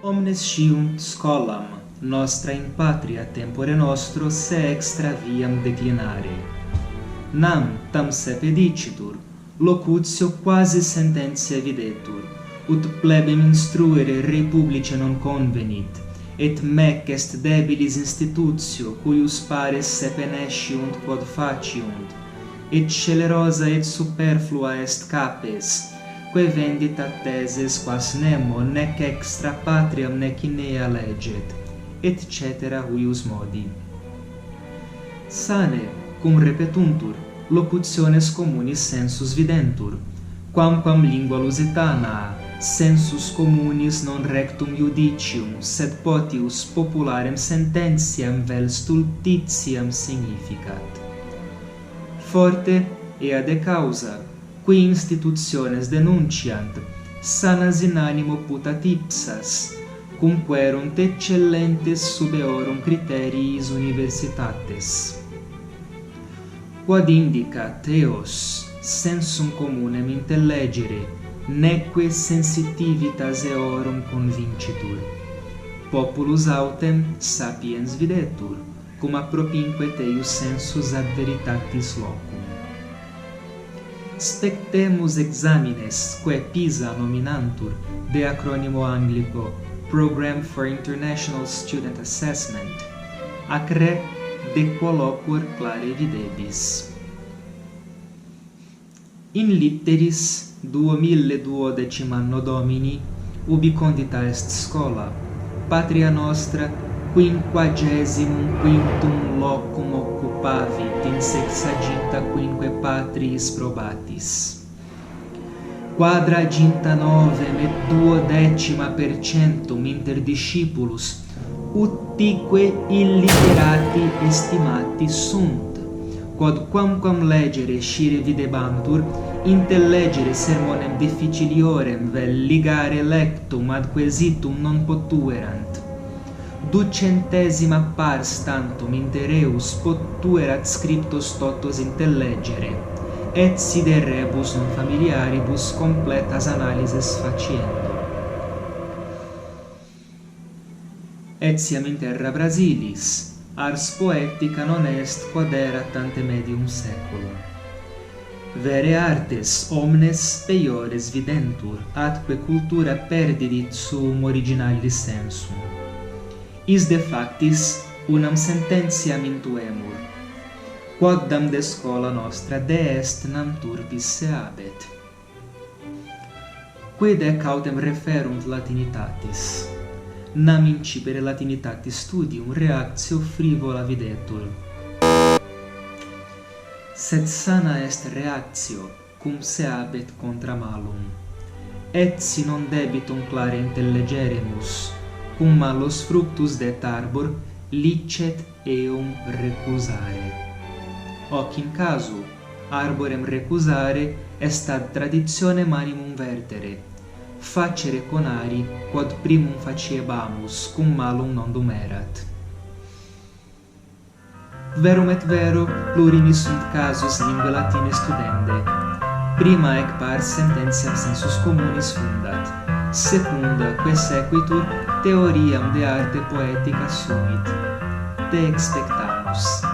Omnes sciunt scolam, nostra in patria tempore nostro se extra viam declinare. Nam tam sepe dicitur, locutio quasi sententia videtur, ut plebem instruere rei publice non convenit, et mec est debilis institutio, cuius pares sepe nesciunt quod faciunt, et scelerosa et superflua est capes, quae vendit a theses quas nemo nec extra patriam nec inea leget, et cetera huius modi. Sane, cum repetuntur, locutiones communis sensus videntur, quamquam lingua lusitana, sensus communis non rectum judicium, sed potius popularem sententiam vel stultitiam significat. Forte ea de causa, qui institutiones denunciant, sanas in animo putat ipsas, cum querunt excellentes subeorum criteriis universitates. Quod indicat eos sensum communem intellegere, neque sensitivitas eorum convincitur. Populus autem sapiens videtur, cum appropinque eius sensus ad veritatis locum. Spectemus examines, quae PISA nominantur, de acronimo anglico Program for International Student Assessment, ac re de quoloquor clare videbis. In litteris 2012 anno Domini, ubi condita est schola, patria nostra, quinquagesimum quintum locum occupavit in sexagita quinque patriis probatis. Quadraginta novem et 12% inter discipulus utique illiterati estimati sunt, quod quamquam legere scire videbantur, intellegere sermonem difficiliorem vel ligare lectum ad quesitum non potuerant. 200 pars tantum inter eus potuerat scriptos totos intellegere, et side rebus non familiaribus completas analyses faciendo. Etiam in terra Brasilis, ars poetica non est quod erat ante medium saeculum. Vere artes omnes peiores videntur, atque cultura perdidit suum originalis sensum. Is de factis unam sententiam intuemur, quoddam de schola nostra de est nam turpis seabet. Quid ec autem referunt latinitatis, nam incipere latinitatis studium reactio frivola videtur. Sed sana est reactio, cum seabet contra malum. Et si non debitum clare intellegeremus, cum malos fructus det arbor, licet eum recusare. Hoc in casu, arborem recusare est ad traditionem animum vertere, facere conari quod primum faciebamus, cum malum non dumerat. Verum et vero, plurimi sunt casus lingue latine studende. Prima ec pars sententiam sensus communis fundat, secunda, quae sequitur, theoriam de arte poetica sumit. Te expectamus.